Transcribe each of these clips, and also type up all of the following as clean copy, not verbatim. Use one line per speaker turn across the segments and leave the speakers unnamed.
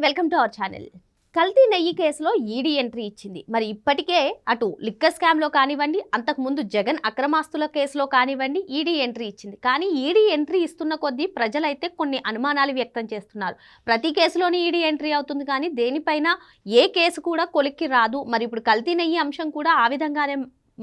Welcome to our channel. కల్తీ నెయ్యి కేసులో ఈడీ ఎంట్రీ ఇచ్చింది. మరి ఇప్పటికే అటు లిక్కర్ స్కామ్లో కానివ్వండి, అంతకుముందు జగన్ అక్రమాస్తుల కేసులో కానివ్వండి ఈడీ ఎంట్రీ ఇచ్చింది. కానీ ఈడీ ఎంట్రీ ఇస్తున్న కొద్దీ ప్రజలైతే కొన్ని అనుమానాలు వ్యక్తం చేస్తున్నారు. ప్రతి కేసులోని ఈడీ ఎంట్రీ అవుతుంది, కానీ దేనిపైన ఏ కేసు కూడా కొలిక్కి రాదు. మరి ఇప్పుడు కల్తీ నెయ్యి అంశం కూడా ఆ విధంగానే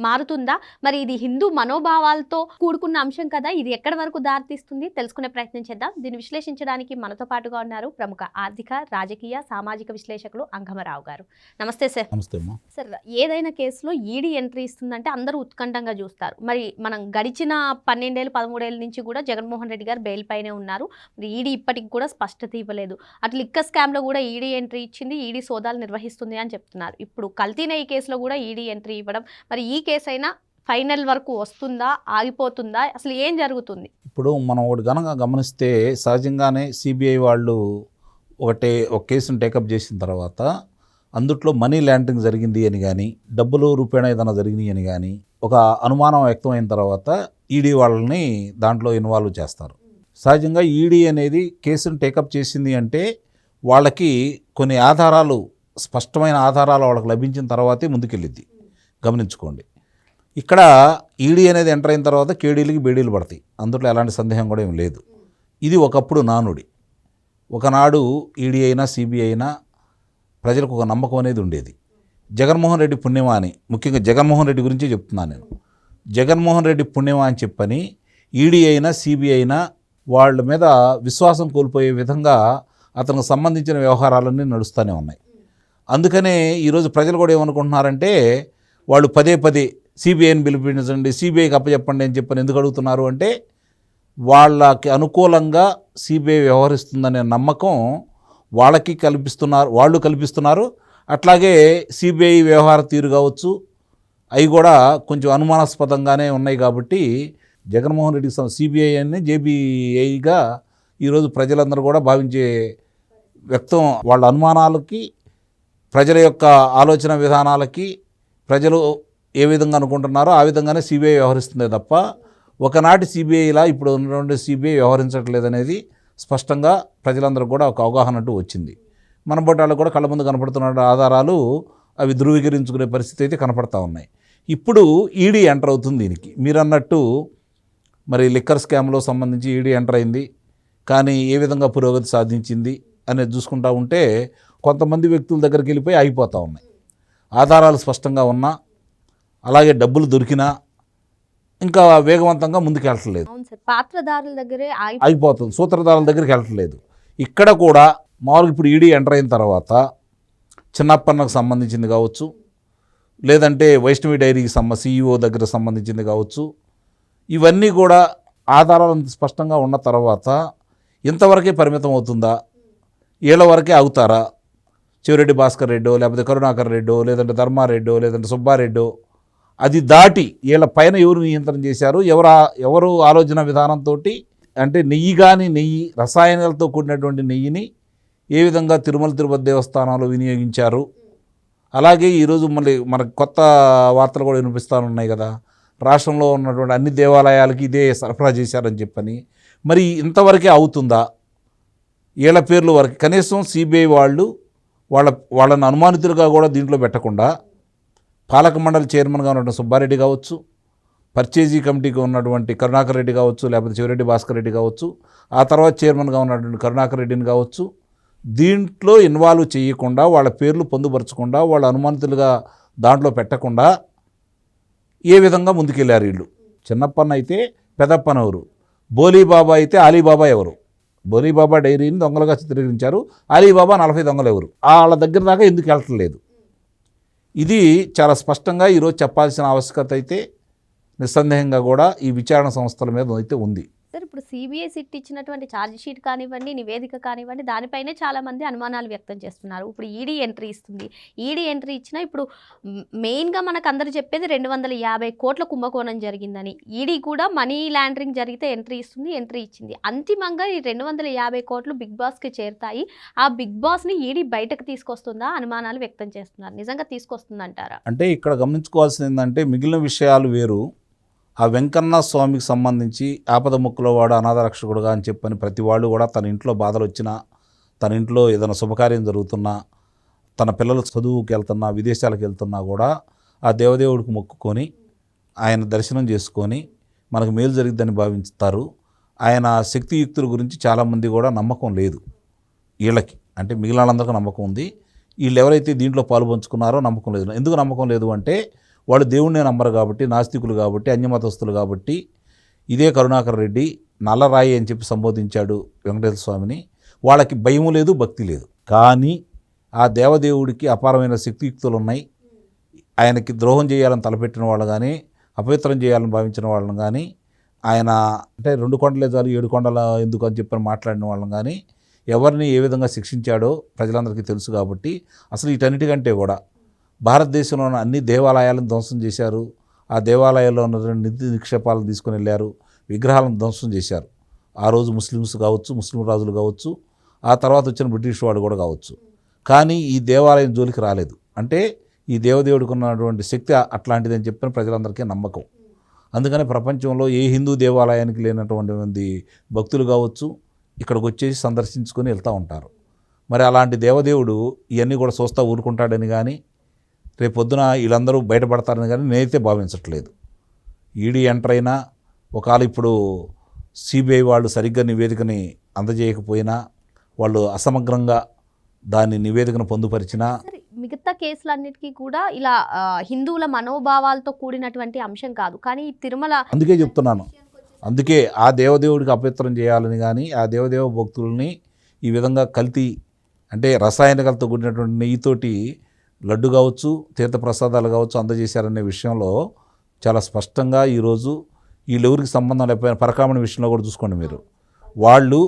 మారుతుందా? మరి ఇది హిందూ మనోభావాలతో కూడుకున్న అంశం కదా, ఇది ఎక్కడి వరకు దారితీస్తుంది తెలుసుకునే ప్రయత్నం చేద్దాం. దీన్ని విశ్లేషించడానికి మనతో పాటుగా ఉన్నారు ప్రముఖ ఆర్థిక, రాజకీయ, సామాజిక విశ్లేషకులు అంగమరావు గారు. నమస్తే సార్.
నమస్తే అమ్మా.
సార్, ఏదైనా కేసులో ఈడీ ఎంట్రీ ఇస్తుందంటే అందరూ ఉత్కంఠంగా చూస్తారు. మరి మనం గడిచిన 12 ఏళ్ళు 13 ఏళ్ళ నుంచి కూడా జగన్మోహన్ రెడ్డి గారు బెయిల్ పైనే ఉన్నారు. మరి ఈడీ ఇప్పటికి కూడా స్పష్టత ఇవ్వలేదు. అటు లిక్కర్ స్కామ్లో కూడా ఈడీ ఎంట్రీ ఇచ్చింది, ఈడీ సోదాలు నిర్వహిస్తుంది అని చెప్తున్నారు. ఇప్పుడు కల్తీ నెయ్యి కేసులో కూడా ఈడీ ఎంట్రీ ఇవ్వడం, మరి ఈ కేసు అయినా ఫైనల్ వరకు వస్తుందా, ఆగిపోతుందా, అసలు ఏం జరుగుతుంది?
ఇప్పుడు మనం ఒకటి కనుక గమనిస్తే సహజంగానే సిబిఐ వాళ్ళు ఒక కేసును టేకప్ చేసిన తర్వాత అందుట్లో మనీ లాండరింగ్ జరిగింది అని కానీ, డబ్బులు రూపేణా ఏదైనా జరిగింది అని కానీ ఒక అనుమానం వ్యక్తమైన తర్వాత ఈడీ వాళ్ళని దాంట్లో ఇన్వాల్వ్ చేస్తారు. సహజంగా ఈడీ అనేది కేసును టేకప్ చేసింది అంటే వాళ్ళకి కొన్ని ఆధారాలు, స్పష్టమైన ఆధారాలు వాళ్ళకి లభించిన తర్వాతే ముందుకెళ్ళిద్ది. గమనించుకోండి, ఇక్కడ ఈడీ అనేది ఎంటర్ అయిన తర్వాత కేడీలకి బేడీలు పడతాయి, అందులో ఎలాంటి సందేహం కూడా ఏం లేదు. ఇది ఒకప్పుడు నానుడి. ఒకనాడు ఈడీ అయినా సిబిఐ అయినా ప్రజలకు ఒక నమ్మకం అనేది ఉండేది. జగన్మోహన్ రెడ్డి పుణ్యమా అని, ముఖ్యంగా జగన్మోహన్ రెడ్డి గురించి చెప్తున్నాను నేను. జగన్మోహన్ రెడ్డి పుణ్యమా అని చెప్పని ఈడీ అయినా సిబిఐ అయినా వాళ్ళ మీద విశ్వాసం కోల్పోయే విధంగా అతనికి సంబంధించిన వ్యవహారాలన్నీ నడుస్తూనే ఉన్నాయి. అందుకనే ఈరోజు ప్రజలు కూడా ఏమనుకుంటున్నారంటే, వాళ్ళు పదే పదే సిబిఐని పిలిపించండి, సిబిఐకి అప్పచెప్పండి అని చెప్పని ఎందుకు అడుగుతున్నారు అంటే, వాళ్ళకి అనుకూలంగా సిబిఐ వ్యవహరిస్తుందనే నమ్మకం వాళ్ళకి వాళ్ళు కల్పిస్తున్నారు. అట్లాగే సిబిఐ వ్యవహార తీరు కావచ్చు, అవి కూడా కొంచెం అనుమానాస్పదంగానే ఉన్నాయి. కాబట్టి జగన్మోహన్ రెడ్డి సిబిఐ అని జేబీఐగా ఈరోజు ప్రజలందరూ కూడా భావించే వ్యక్తం. వాళ్ళ అనుమానాలకి, ప్రజల యొక్క ఆలోచన విధానాలకి ప్రజలు ఏ విధంగా అనుకుంటున్నారో ఆ విధంగానే సిబిఐ వ్యవహరిస్తుందే తప్ప ఒకనాటి సిబిఐలా ఇప్పుడు ఉన్నటువంటి సిబిఐ వ్యవహరించట్లేదనేది స్పష్టంగా ప్రజలందరూ కూడా ఒక అవగాహన అంటూ వచ్చింది. మన బొట్టాలకు కూడా కళ్ళ ముందు కనపడుతున్న ఆధారాలు అవి ధృవీకరించుకునే పరిస్థితి అయితే కనపడతా ఉన్నాయి. ఇప్పుడు ఈడీ ఎంటర్ అవుతుంది దీనికి. మీరు అన్నట్టు మరి లిక్కర్ స్కామ్లో సంబంధించి ఈడీ ఎంటర్ అయింది, కానీ ఏ విధంగా పురోగతి సాధించింది అనేది చూసుకుంటా ఉంటే కొంతమంది వ్యక్తుల దగ్గరికి వెళ్ళిపోయి ఆగిపోతూ ఉన్నాయి. ఆధారాలు స్పష్టంగా ఉన్నా, అలాగే డబ్బులు దొరికినా ఇంకా వేగవంతంగా ముందుకు వెళ్ళట్లేదు.
పాత్రదారుల దగ్గరే
ఆగిపోతుంది, సూత్రధారుల దగ్గరికి వెళ్ళట్లేదు. ఇక్కడ కూడా మామూలుగా ఇప్పుడు ఈడీ ఎంటర్ అయిన తర్వాత చిన్నప్పన్నకు సంబంధించింది కావచ్చు, లేదంటే వైష్ణవి డైరీకి CEO దగ్గర సంబంధించింది కావచ్చు, ఇవన్నీ కూడా ఆధారాలు స్పష్టంగా ఉన్న తర్వాత ఇంతవరకే పరిమితం అవుతుందా, ఏళ్ళ వరకే ఆగుతారా? చెవిరెడ్డి భాస్కర్ రెడ్డో, లేకపోతే కరుణాకర్ రెడ్డో, లేదంటే ధర్మారెడ్డో, లేదంటే సుబ్బారెడ్డో, అది దాటి వీళ్ళ పైన ఎవరు నియంత్రణ చేశారు, ఎవరు ఆలోచన విధానంతో, అంటే నెయ్యి రసాయనాలతో కూడినటువంటి నెయ్యిని ఏ విధంగా తిరుమల తిరుపతి దేవస్థానాలు వినియోగించారు. అలాగే ఈరోజు మళ్ళీ మనకు కొత్త వార్తలు కూడా వినిపిస్తూనే కదా, రాష్ట్రంలో ఉన్నటువంటి అన్ని దేవాలయాలకి ఇదే సరఫరా చేశారని చెప్పని. మరి ఇంతవరకే అవుతుందా? వీళ్ళ పేర్లు వరకు కనీసం సిబిఐ వాళ్ళని అనుమానితులుగా కూడా దీంట్లో పెట్టకుండా పాలక మండలి చైర్మన్గా ఉన్నటువంటి సుబ్బారెడ్డి కావచ్చు, పర్చేజీ కమిటీకి ఉన్నటువంటి కరుణాకర్ రెడ్డి కావచ్చు, లేకపోతే చెవిరెడ్డి భాస్కర్ రెడ్డి కావచ్చు, ఆ తర్వాత చైర్మన్గా ఉన్నటువంటి కరుణాకర్ రెడ్డిని కావచ్చు, దీంట్లో ఇన్వాల్వ్ చేయకుండా, వాళ్ళ పేర్లు పొందుపరచకుండా, వాళ్ళ అనుమానితులుగా దాంట్లో పెట్టకుండా ఏ విధంగా ముందుకెళ్ళారు వీళ్ళు? చిన్నప్పన్న అయితే పెదప్పన ఎవరు, బోలీబాబా అయితే అలీబాబా ఎవరు? బోలీబాబా డైరీని దొంగలుగా చిత్రీకరించారు, అలీబాబా 40 దొంగలు ఎవరు? వాళ్ళ దగ్గర దాకా ఎందుకు వెళ్ళట్లేదు? ఇది చాలా స్పష్టంగా ఈరోజు చెప్పాల్సిన ఆవశ్యకత అయితే నిస్సందేహంగా కూడా ఈ విచారణ సంస్థల మీద అయితే ఉంది.
సార్, ఇప్పుడు సిబిఐ సిట్ ఇచ్చినటువంటి ఛార్జ్ షీట్ కానివ్వండి, నివేదిక కానివ్వండి, దానిపైనే చాలామంది అనుమానాలు వ్యక్తం చేస్తున్నారు. ఇప్పుడు ఈడీ ఎంట్రీ ఇస్తుంది. ఈడీ ఎంట్రీ ఇచ్చినా ఇప్పుడు మెయిన్గా మనకు అందరూ చెప్పేది 250 కోట్ల కుంభకోణం జరిగిందని. ఈడీ కూడా మనీ లాండరింగ్ జరిగితే ఎంట్రీ ఇచ్చింది. అంతిమంగా ఈ 250 కోట్లు బిగ్ బాస్కి చేరుతాయి. ఆ బిగ్ బాస్ని ఈడీ బయటకు తీసుకొస్తుందా? అనుమానాలు వ్యక్తం చేస్తున్నారు. నిజంగా తీసుకొస్తుందంటారా?
అంటే ఇక్కడ గమనించుకోవాల్సింది ఏంటంటే, మిగిలిన విషయాలు వేరు. ఆ వెంకన్న స్వామికి సంబంధించి ఆపద ముక్కులో వాడు అనాథ రక్షకుడుగా అని చెప్పని ప్రతి వాళ్ళు కూడా తన ఇంట్లో బాధలు వచ్చినా, తన ఇంట్లో ఏదైనా శుభకార్యం జరుగుతున్నా, తన పిల్లలు చదువుకి వెళ్తున్నా, విదేశాలకు వెళ్తున్నా కూడా ఆ దేవదేవుడికి మొక్కుకొని ఆయన దర్శనం చేసుకొని మనకు మేలు జరిగిద్దని భావిస్తారు. ఆయన శక్తియుక్తుల గురించి చాలామంది కూడా నమ్మకం లేదు వీళ్ళకి, అంటే మిగిలిన వాళ్ళందరికీ నమ్మకం ఉంది. వీళ్ళు ఎవరైతే దీంట్లో పాలు పంచుకున్నారో నమ్మకం లేదు. ఎందుకు నమ్మకం లేదు అంటే వాళ్ళు దేవుణ్ణే నమ్మరు కాబట్టి, నాస్తికులు కాబట్టి, అన్యమతస్తులు కాబట్టి. ఇదే కరుణాకర్ రెడ్డి నల్లరాయి అని చెప్పి సంబోధించాడు వెంకటేశ్వర స్వామిని. వాళ్ళకి భయము లేదు, భక్తి లేదు. కానీ ఆ దేవదేవుడికి అపారమైన శక్తియుక్తులు ఉన్నాయి. ఆయనకి ద్రోహం చేయాలని తలపెట్టిన వాళ్ళు కానీ, అపవిత్రం చేయాలని భావించిన వాళ్ళని కానీ, ఆయన అంటే 2 కొండలే చాలు 7 కొండల ఎందుకు అని చెప్పని మాట్లాడిన వాళ్ళని కానీ ఎవరిని ఏ విధంగా శిక్షించాడో ప్రజలందరికీ తెలుసు. కాబట్టి అసలు వీటన్నిటికంటే కూడా భారతదేశంలో ఉన్న అన్ని దేవాలయాలను ధ్వంసం చేశారు. ఆ దేవాలయాల్లో ఉన్న నిధి నిక్షేపాలను తీసుకొని వెళ్ళారు, విగ్రహాలను ధ్వంసం చేశారు. ఆ రోజు ముస్లిమ్స్ కావచ్చు, ముస్లిం రాజులు కావచ్చు, ఆ తర్వాత వచ్చిన బ్రిటిష్ వాడు కూడా కావచ్చు. కానీ ఈ దేవాలయం జోలికి రాలేదు. అంటే ఈ దేవదేవుడికి ఉన్నటువంటి శక్తి అట్లాంటిదని చెప్పిన ప్రజలందరికీ నమ్మకం. అందుకని ప్రపంచంలో ఏ హిందూ దేవాలయానికి లేనటువంటి మంది భక్తులు కావచ్చు ఇక్కడికి వచ్చేసి సందర్శించుకొని వెళ్తూ ఉంటారు. మరి అలాంటి దేవదేవుడు ఇవన్నీ కూడా చూస్తూ ఊరుకుంటాడని కానీ, రేపొద్దున వీళ్ళందరూ బయటపడతారని కానీ నేనైతే భావించట్లేదు. ఈడీ ఎంటర్ అయినా, ఒకవేళ ఇప్పుడు సిబిఐ వాళ్ళు సరిగ్గా నివేదికని అందజేయకపోయినా, వాళ్ళు అసమగ్రంగా దాని నివేదికను పొందుపరిచినా,
సరే, మిగతా కేసులన్నిటికీ కూడా ఇలా హిందువుల మనోభావాలతో కూడినటువంటి అంశం కాదు. కానీ ఈ తిరుమల
అందుకే చెప్తున్నాను. అందుకే ఆ దేవదేవుడికి అపవిత్రం చేయాలని కానీ, ఆ దేవదేవ భక్తుల్ని ఈ విధంగా కల్తీ అంటే రసాయనికలతో కూడినటువంటి నెయ్యితోటి లడ్డు కావచ్చు, తీర్థప్రసాదాలు కావచ్చు అందజేశారనే విషయంలో చాలా స్పష్టంగా ఈరోజు వీళ్ళెవరికి సంబంధం లేకపోయినా పరకామణి విషయంలో కూడా చూసుకోండి మీరు. వాళ్ళు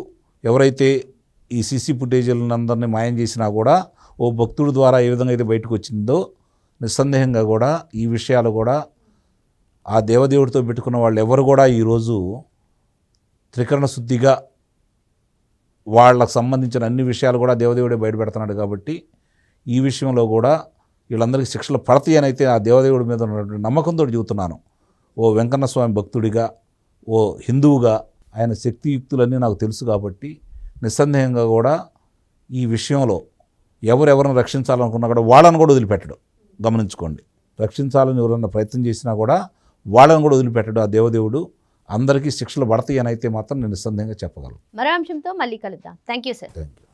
ఎవరైతే ఈ సీసీ ఫుటేజీలను అందరినీ మాయం చేసినా కూడా ఓ భక్తుడి ద్వారా ఏ విధంగా అయితే బయటకు వచ్చిందో నిస్సందేహంగా కూడా ఈ విషయాలు కూడా ఆ దేవదేవుడితో పెట్టుకున్న వాళ్ళు ఎవరు కూడా ఈరోజు త్రికరణ శుద్ధిగా వాళ్ళకు సంబంధించిన అన్ని విషయాలు కూడా దేవదేవుడే బయటపెడుతున్నాడు. కాబట్టి ఈ విషయంలో కూడా వీళ్ళందరికీ శిక్షలు పడతాయి అని అయితే ఆ దేవదేవుడి మీద ఉన్నటువంటి నమ్మకంతో చెబుతున్నాను. ఓ వెంకన్న స్వామి భక్తుడిగా, ఓ హిందువుగా ఆయన శక్తియుక్తులన్నీ నాకు తెలుసు. కాబట్టి నిస్సందేహంగా కూడా ఈ విషయంలో ఎవరెవరిని రక్షించాలనుకున్నా కూడా వాళ్ళని కూడా వదిలిపెట్టడు. గమనించుకోండి, రక్షించాలని ఎవరన్నా ప్రయత్నం చేసినా కూడా వాళ్ళని కూడా వదిలిపెట్టడు ఆ దేవదేవుడు. అందరికీ శిక్షలు పడతాయి అని అయితే మాత్రం నేను నిస్సందేహంగా చెప్పగలను.
మరో అంశంతో మళ్ళీ కలుద్దాం. Thank you sir.
Thank you.